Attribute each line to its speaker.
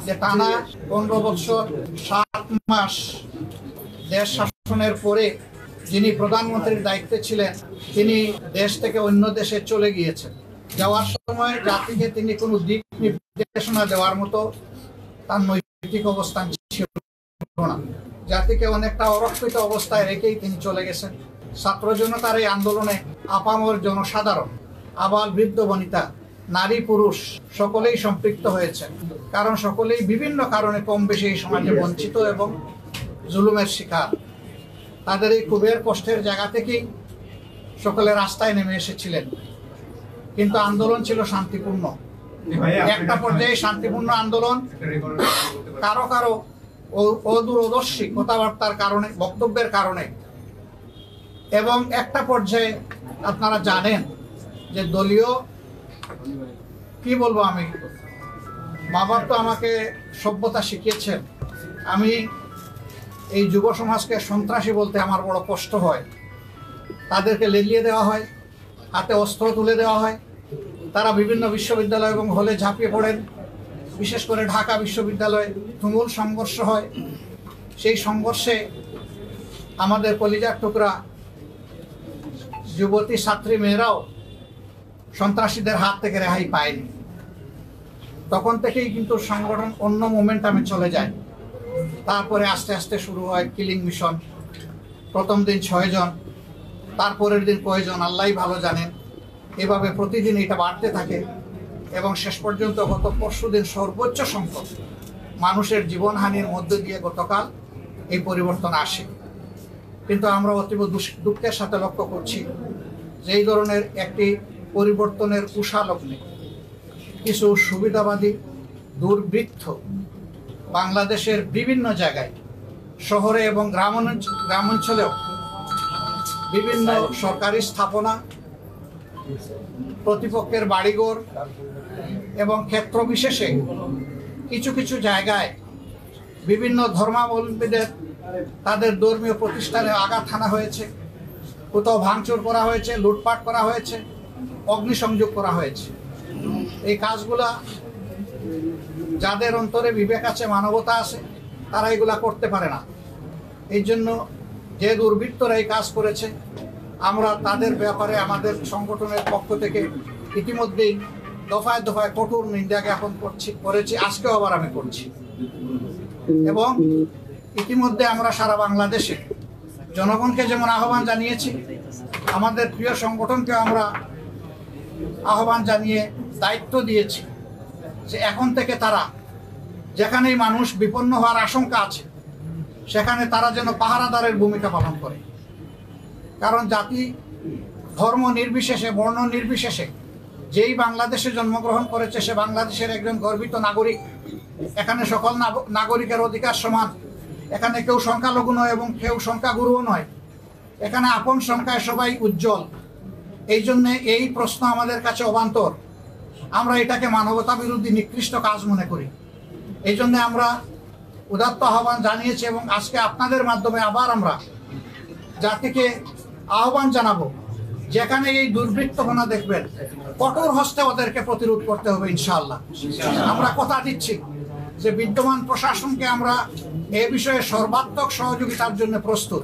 Speaker 1: যে টানা 15 বছর 7 মাস দেশ শাসনের পরে যিনি প্রধানমন্ত্রীর দায়িত্বে ছিলেন তিনি দেশ থেকে অন্য দেশে চলে গিয়েছেন। যাওয়ার সময় জাতিকে তিনি কোনো দিক নির্দেশনা দেওয়ার মতো তার নৈতিক অবস্থান ছিল না। জাতিকে অনেকটা অরক্ষিত অবস্থায় রেখেই তিনি চলে গেছেন। ছাত্র জনতার এই আন্দোলনে আপামর জনসাধারণ, আবাল বৃদ্ধ বনিতা, নারী পুরুষ সকলেই সম্পৃক্ত হয়েছেন। কারণ সকলেই বিভিন্ন কারণে কম বেশি এই সমাজে বঞ্চিত এবং জুলুমের শিকার। তাদের এই ক্ষোভের কষ্টের জায়গা থেকেই সকলে রাস্তায় নেমে এসেছিলেন। কিন্তু আন্দোলন ছিল শান্তিপূর্ণ। একটা পর্যায়ে শান্তিপূর্ণ আন্দোলন কারো কারো অদূরদর্শী কথাবার্তার কারণে, বক্তব্যের কারণে, এবং একটা পর্যায়ে আপনারা জানেন যে দলীয় কি বলবো, আমি মা বাপ তো আমাকে সভ্যতা শিখিয়েছেন। আমি এই যুব সমাজকে সন্ত্রাসী বলতে আমার বড় কষ্ট হয়। তাদেরকে লেলিয়ে দেওয়া হয়, হাতে অস্ত্র তুলে দেওয়া হয়, তারা বিভিন্ন বিশ্ববিদ্যালয় এবং হলে ঝাঁপিয়ে পড়েন। বিশেষ করে ঢাকা বিশ্ববিদ্যালয়ে তুমুল সংঘর্ষ হয়। সেই সংঘর্ষে আমাদের কলিজার টুকরা যুবতী ছাত্রী মেয়েরাও সন্ত্রাসীদের হাত থেকে রেহাই পায়নি। তখন থেকেই কিন্তু সংগঠন অন্য মোমেন্টামে চলে যায়। তারপরে আস্তে আস্তে শুরু হয় কিলিং মিশন। প্রথম দিন 6 জন, তারপরের দিন কয়জন আল্লাহই ভালো জানেন। এভাবে প্রতিদিন এটা বাড়তে থাকে এবং শেষ পর্যন্ত গত পরশুদিন সর্বোচ্চ সংখ্যক মানুষের জীবনহানির মধ্য দিয়ে গতকাল এই পরিবর্তন আসে। কিন্তু আমরা অতীব দুঃখের সাথে লক্ষ্য করছি যে এই ধরনের একটি পরিবর্তনের কুশালগ্নে কিছু সুবিধাবাদী দুর্বৃত্ত বাংলাদেশের বিভিন্ন জায়গায়, শহরে এবং গ্রামাঞ্চলেও বিভিন্ন সরকারি স্থাপনা, প্রতিপক্ষের বাড়িঘর এবং ক্ষেত্র বিশেষে কিছু কিছু জায়গায় বিভিন্ন ধর্মাবলম্বীদের তাদের ধর্মীয় প্রতিষ্ঠানে আঘাত হানা হয়েছে, কোথাও ভাঙচুর করা হয়েছে, লুটপাট করা হয়েছে, অগ্নিসংযোগ করা হয়েছে। এই কাজগুলা যাদের অন্তরে বিবেক আছে, মানবতা আছে, তারা এগুলা করতে পারে না। এই জন্য যে দুর্বৃত্তরা এই কাজ করেছে, আমরা তাদের ব্যাপারে আমাদের সংগঠনের পক্ষ থেকে ইতিমধ্যেই দফায় দফায় কঠোর নিন্দা জ্ঞাপন করেছি। আজকেও আবার আমি করছি। এবং ইতিমধ্যে আমরা সারা বাংলাদেশে জনগণকে যেমন আহ্বান জানিয়েছি, আমাদের প্রিয় সংগঠনকেও আমরা আহ্বান জানিয়ে দায়িত্ব দিয়েছি যে এখন থেকে তারা যেখানেই মানুষ বিপন্ন হওয়ার আশঙ্কা আছে সেখানে তারা যেন পাহারাদারের ভূমিকা পালন করে। কারণ জাতি, ধর্ম নির্বিশেষে, বর্ণ নির্বিশেষে যেই বাংলাদেশে জন্মগ্রহণ করেছে সে বাংলাদেশের একজন গর্বিত নাগরিক। এখানে সকল নাগরিকের অধিকার সমান। এখানে কেউ সংখ্যালঘু নয় এবং কেউ সংখ্যাগুরুও নয়। এখানে আপন সংখ্যায় সবাই উজ্জ্বল। এই জন্যে এই প্রশ্ন আমাদের কাছে অবান্তর। আমরা এটাকে মানবতা বিরোধী নিকৃষ্ট কাজ মনে করি। এই জন্য আমরা উদাত্ত আহ্বান জানিয়েছি এবং আজকে আপনাদের মাধ্যমে আবার আমরা জাতিকে আহ্বান জানাবো, যেখানে এই দুর্বৃত্তপনা দেখবেন কঠোর হস্তে ওদেরকে প্রতিরোধ করতে হবে ইনশাআল্লাহ। আমরা কথা দিচ্ছি যে বিদ্যমান প্রশাসনকে আমরা এ বিষয়ে সর্বাত্মক সহযোগিতার জন্য প্রস্তুত।